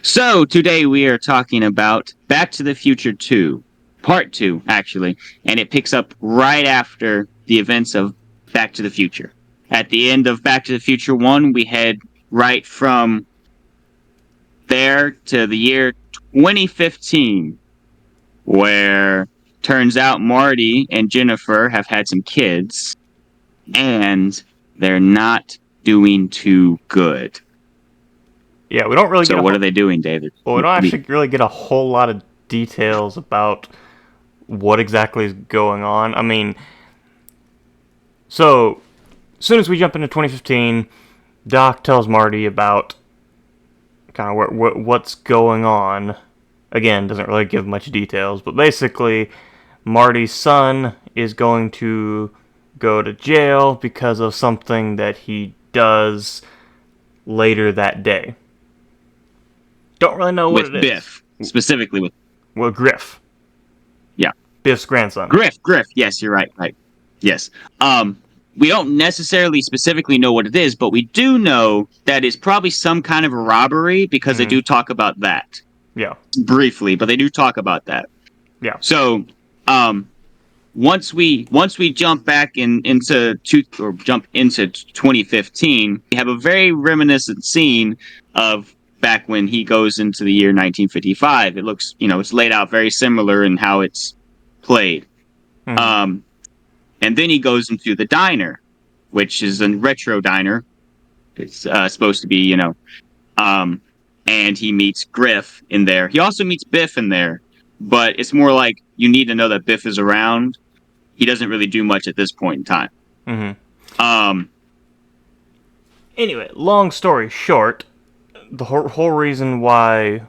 So today we are talking about Back to the Future 2, Part 2, actually, and it picks up right after the events of Back to the Future. At the end of Back to the Future 1, we head right from there to the year 2015, where turns out Marty and Jennifer have had some kids, and they're not doing too good. Yeah, we don't really So what are they doing, David? well, we don't actually really get a whole lot of details about what exactly is going on. I mean, so as soon as we jump into 2015, Doc tells Marty about kind of what's going on. Again, doesn't really give much details, but basically, Marty's son is going to go to jail because of something that he does later that day. Don't really know what with it Biff, is. specifically with Well, Griff. yeah. Biff's grandson. Griff. Yes, you're right. Right. Yes. We don't necessarily specifically know what it is, but we do know that it's probably some kind of a robbery because they do talk about that Yeah. briefly, but they do talk about that. Yeah. So, once we jump back jump into 2015, we have a very reminiscent scene of back when he goes into the year 1955. It looks, it's laid out very similar in how it's played. Mm-hmm. And then he goes into the diner, which is a retro diner. It's supposed to be, and he meets Griff in there. He also meets Biff in there, but it's more like you need to know that Biff is around. He doesn't really do much at this point in time. Mm-hmm. Anyway, long story short, the whole reason why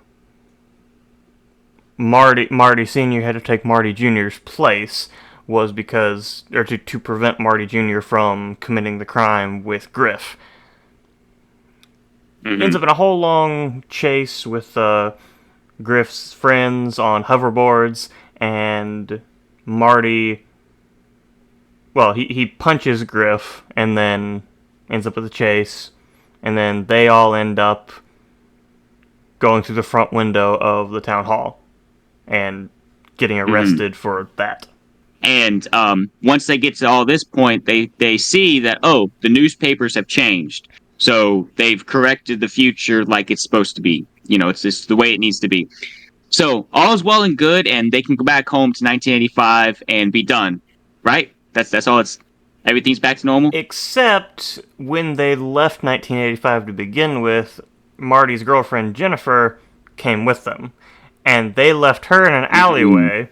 Marty Sr. had to take Marty Jr.'s place was because, or to prevent Marty Jr. from committing the crime with Griff. Mm-hmm. Ends up in a whole long chase with Griff's friends on hoverboards, and Marty, well, he punches Griff and then ends up with a chase, and then they all end up going through the front window of the town hall and getting arrested for that. And once they get to all this point, they see that, oh, the newspapers have changed. So they've corrected the future like it's supposed to be. It's just the way it needs to be. So all is well and good, and they can go back home to 1985 and be done. Right? That's all. Everything's back to normal. Except when they left 1985 to begin with, Marty's girlfriend Jennifer came with them, and they left her in an alleyway,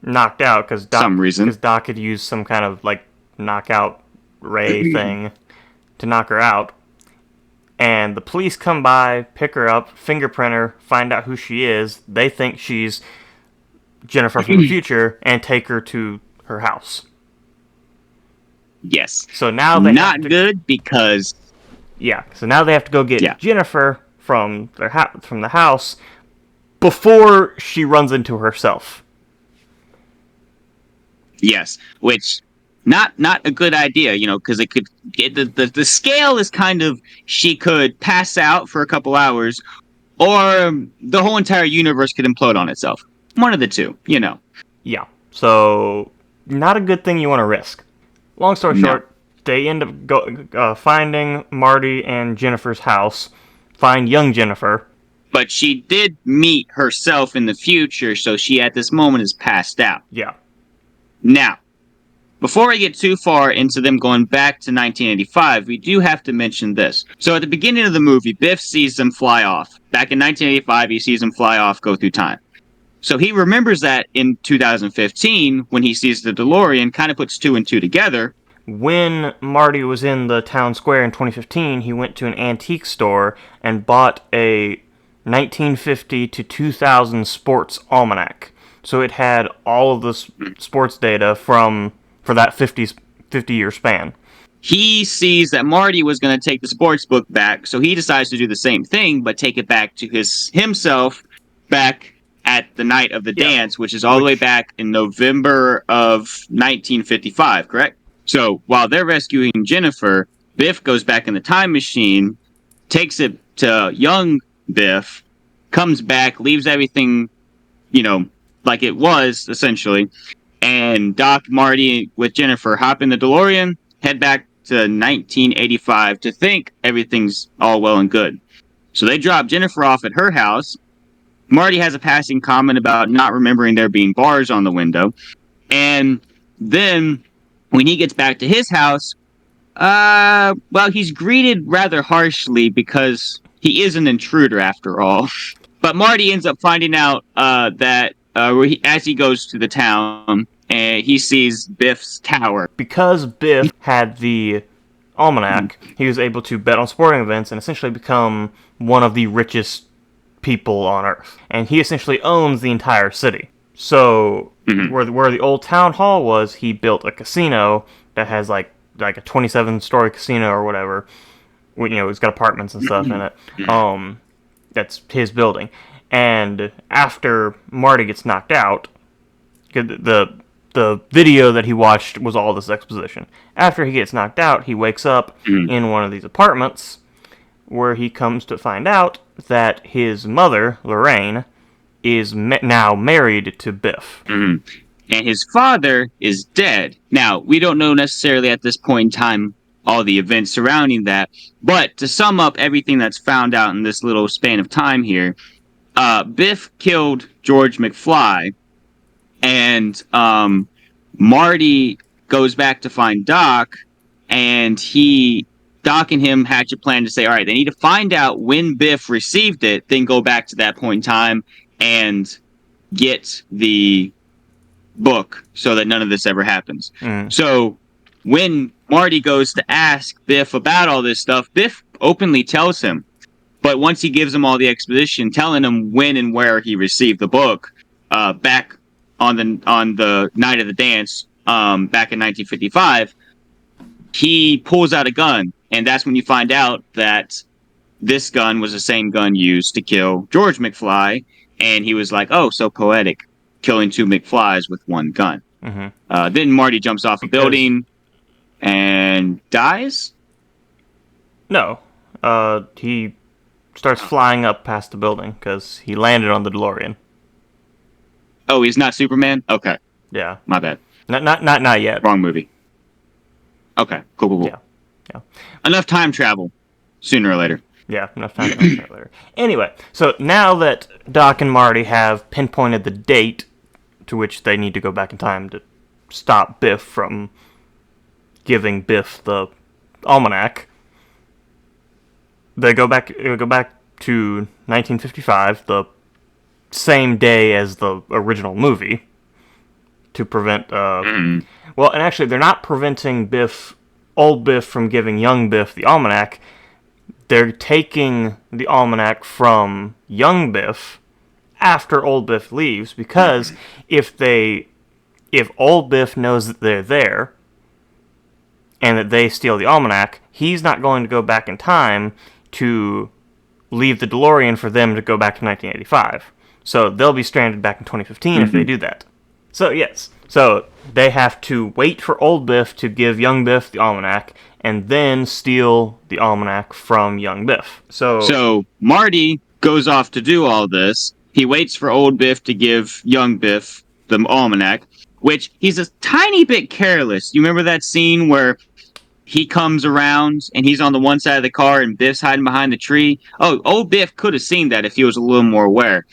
knocked out because Doc had used some kind of like knockout ray thing to knock her out. And the police come by, pick her up, fingerprint her, find out who she is. They think she's Jennifer from the future, and take her to her house. Yes. So now they not good because so now they have to go get Jennifer from the house before she runs into herself. Yes, which not a good idea, because it could the scale is kind of she could pass out for a couple hours, or the whole entire universe could implode on itself. One of the two, Yeah. So not a good thing you want to risk. Long story short, they end up finding Marty and Jennifer's house, find young Jennifer. But she did meet herself in the future, so she at this moment is passed out. Yeah. Now, before we get too far into them going back to 1985, we do have to mention this. So at the beginning of the movie, Biff sees them fly off. Back in 1985, he sees them fly off, go through time. So he remembers that in 2015, when he sees the DeLorean, kind of puts two and two together. When Marty was in the town square in 2015, he went to an antique store and bought a 1950 to 2000 sports almanac. So it had all of the sports data for that 50-year span. He sees that Marty was going to take the sports book back, so he decides to do the same thing, but take it back to himself back at the night of the dance, which is all the way back in November of 1955, correct? So while they're rescuing Jennifer, Biff goes back in the time machine, takes it to young Biff, comes back, leaves everything, like it was, essentially, and Doc, Marty, with Jennifer hop in the DeLorean, head back to 1985 to think everything's all well and good. So they drop Jennifer off at her house. Marty has a passing comment about not remembering there being bars on the window. And then when he gets back to his house, he's greeted rather harshly because he is an intruder after all. But Marty ends up finding out that as he goes to the town, he sees Biff's tower. Because Biff had the almanac, he was able to bet on sporting events and essentially become one of the richest people on Earth. And he essentially owns the entire city. So where the old town hall was, he built a casino that has like a 27-story casino or whatever. It's got apartments and stuff in it. That's his building. And after Marty gets knocked out, the video that he watched was all this exposition. After he gets knocked out, he wakes up in one of these apartments where he comes to find out that his mother, Lorraine, is now married to Biff. And his father is dead. Now, we don't know necessarily at this point in time all the events surrounding that, but to sum up everything that's found out in this little span of time here, Biff killed George McFly, and Marty goes back to find Doc, and Doc and him hatch a plan to say, all right, they need to find out when Biff received it, then go back to that point in time and get the book so that none of this ever happens. So when Marty goes to ask Biff about all this stuff, Biff openly tells him. But once he gives him all the exposition, telling him when and where he received the book, back on the night of the dance, back in 1955, he pulls out a gun, and that's when you find out that this gun was the same gun used to kill George McFly, and he was like, "Oh, so poetic, killing two McFlys with one gun." Then Marty jumps off a building and dies. No, he starts flying up past the building because he landed on the DeLorean. Oh, he's not Superman? Okay. Yeah. My bad. Not yet. Wrong movie. Okay. Cool. Yeah. Enough time travel. Sooner or later. Yeah, enough time later. Anyway, so now that Doc and Marty have pinpointed the date to which they need to go back in time to stop Biff from giving Biff the almanac, they go back to 1955, the same day as the original movie, to prevent and actually they're not preventing old Biff from giving young Biff the almanac. They're taking the almanac from young Biff after old Biff leaves, because if old Biff knows that they're there and that they steal the almanac, he's not going to go back in time to leave the DeLorean for them to go back to 1985. So they'll be stranded back in 2015 if they do that. So yes, so they have to wait for old Biff to give young Biff the almanac, and then steal the almanac from young Biff. So Marty goes off to do all this. He waits for old Biff to give young Biff the almanac, which he's a tiny bit careless. You remember that scene where he comes around and he's on the one side of the car and Biff's hiding behind the tree? Oh, old Biff could have seen that if he was a little more aware.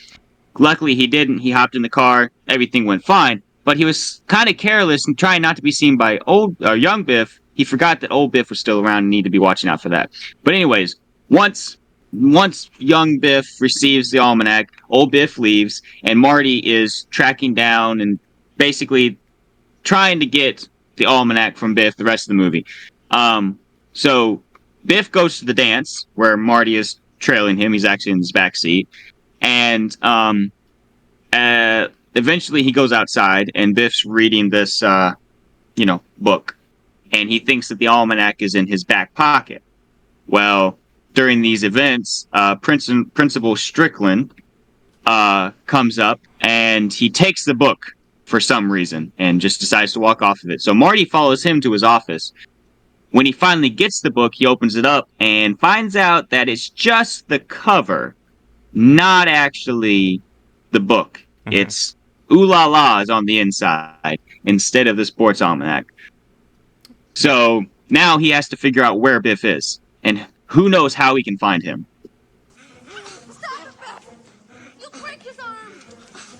Luckily, he didn't. He hopped in the car. Everything went fine. But he was kind of careless and trying not to be seen by young Biff. He forgot that old Biff was still around and needed to be watching out for that. But anyways, once young Biff receives the almanac, old Biff leaves, and Marty is tracking down and basically trying to get the almanac from Biff the rest of the movie. So Biff goes to the dance where Marty is trailing him. He's actually in his back seat. And eventually he goes outside and Biff's reading this, book. And he thinks that the almanac is in his back pocket. Well, during these events, Principal Strickland comes up and he takes the book for some reason and just decides to walk off of it. So Marty follows him to his office. When he finally gets the book, he opens it up and finds out that it's just the cover not actually the book. Mhm. It's Ooh La La is on the inside instead of the sports almanac. So now he has to figure out where Biff is, and who knows how he can find him. Stop it, Beth! You'll break his arm!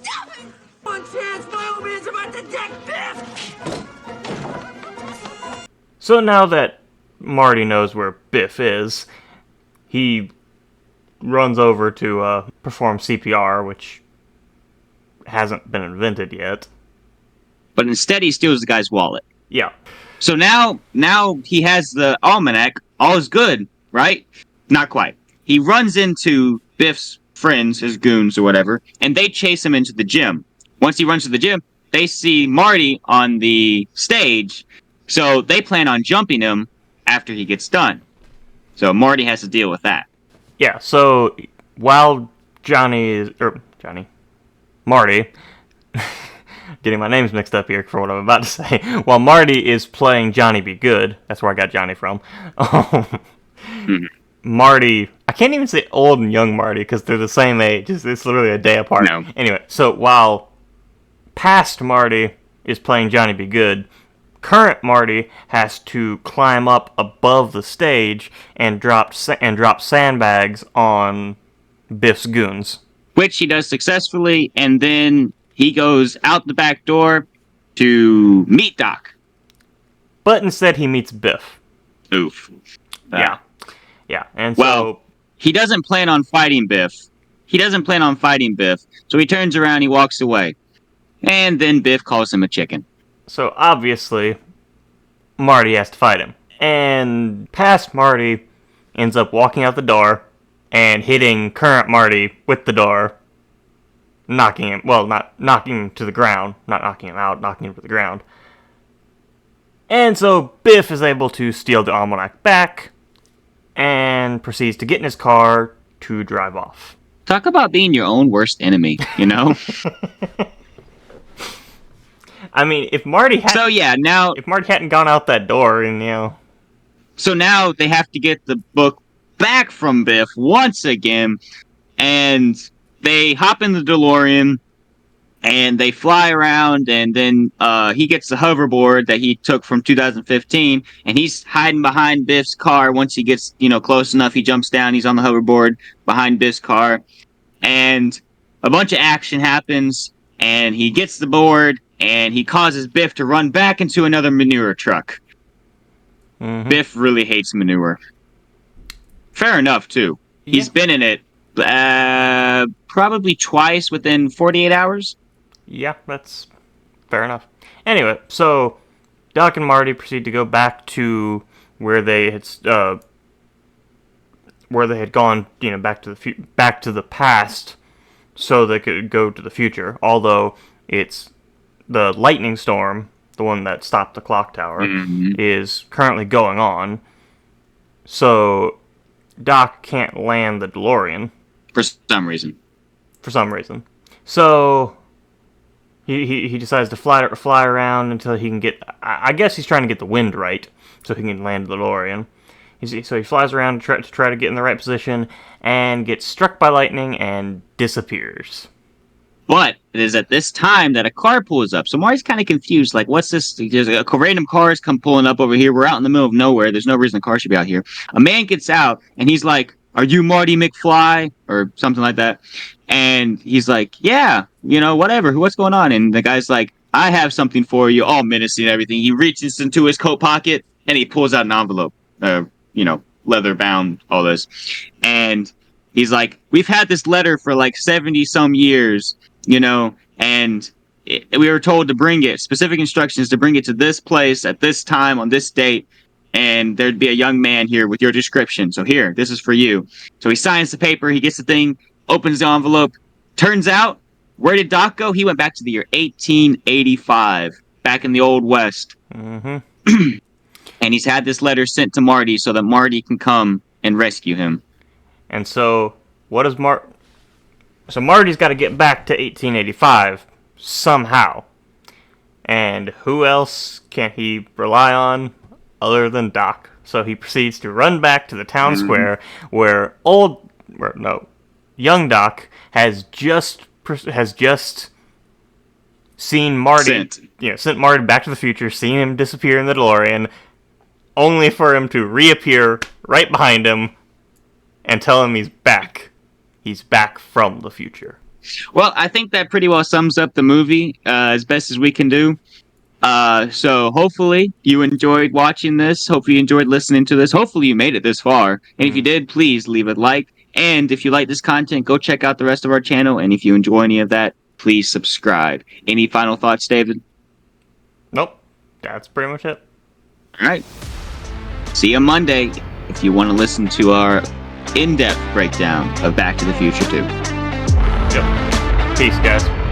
Stop it! One chance, my old man's about to deck Biff! So now that Marty knows where Biff is, he runs over to perform CPR, which hasn't been invented yet. But instead, he steals the guy's wallet. Yeah. So now he has the almanac. All is good, right? Not quite. He runs into Biff's friends, his goons or whatever, and they chase him into the gym. Once he runs to the gym, they see Marty on the stage, so they plan on jumping him after he gets done. So Marty has to deal with that. Yeah, so while Marty, getting my names mixed up here for what I'm about to say, while Marty is playing Johnny Be Good, that's where I got Johnny from, Mhm. Marty, I can't even say old and young Marty because they're the same age, it's literally a day apart. No. Anyway, so while past Marty is playing Johnny Be Good, current Marty has to climb up above the stage and drop sandbags on Biff's goons. Which he does successfully, and then he goes out the back door to meet Doc. But instead he meets Biff. Oof. Yeah. Yeah. And Well, so he doesn't plan on fighting Biff. So he turns around, he walks away. And then Biff calls him a chicken. so obviously Marty has to fight him. And past Marty ends up walking out the door and hitting current Marty with the door, knocking him, well, not knocking him to the ground, not knocking him out, knocking him to the ground. And so Biff is able to steal the almanac back and proceeds to get in his car to drive off. Talk about being your own worst enemy, you know? I mean, if Marty hadn't gone out that door, and So now they have to get the book back from Biff once again, and they hop in the DeLorean, and they fly around, and then he gets the hoverboard that he took from 2015, and he's hiding behind Biff's car. Once he gets, close enough, he jumps down, he's on the hoverboard behind Biff's car, and a bunch of action happens, and he gets the board, and he causes Biff to run back into another manure truck. Mm-hmm. Biff really hates manure. Fair enough, too. Yeah. He's been in it probably twice within 48 hours. Yeah, that's fair enough. Anyway, so Doc and Marty proceed to go back to where they had gone, back to the past, so they could go to the future. Although it's the lightning storm, the one that stopped the clock tower, is currently going on. So Doc can't land the DeLorean For some reason. So he decides to fly around until he can get. I guess he's trying to get the wind right so he can land the DeLorean. So he flies around to try to get in the right position and gets struck by lightning and disappears. But it is at this time that a car pulls up. So Marty's kind of confused. Like, what's this? There's a random cars come pulling up over here. We're out in the middle of nowhere. There's no reason a car should be out here. A man gets out, and he's like, "Are you Marty McFly?" Or something like that. And he's like, "Yeah, whatever. What's going on?" And the guy's like, "I have something for you," all menacing and everything. He reaches into his coat pocket, and he pulls out an envelope. Leather bound, all this. And he's like, "We've had this letter for like 70 some years, and we were told to bring it, specific instructions to bring it to this place at this time on this date, and there'd be a young man here with your description. So here, this is for you." So he signs the paper, he gets the thing, opens the envelope. Turns out, where did Doc go? He went back to the year 1885, back in the Old West. Mm-hmm. And he's had this letter sent to Marty so that Marty can come and rescue him. And so, what does So Marty's got to get back to 1885 somehow. And who else can he rely on other than Doc? So he proceeds to run back to the town square where young Doc has just seen Marty, sent Marty back to the future, seen him disappear in the DeLorean, only for him to reappear right behind him and tell him he's back. He's back from the future. Well, I think that pretty well sums up the movie as best as we can do. So hopefully you enjoyed watching this. Hopefully you enjoyed listening to this. Hopefully you made it this far. And if you did, please leave a like. And if you like this content, go check out the rest of our channel. And if you enjoy any of that, please subscribe. Any final thoughts, David? Nope. That's pretty much it. All right. See you Monday if you want to listen to our in-depth breakdown of Back to the Future 2. Yep. Peace, guys.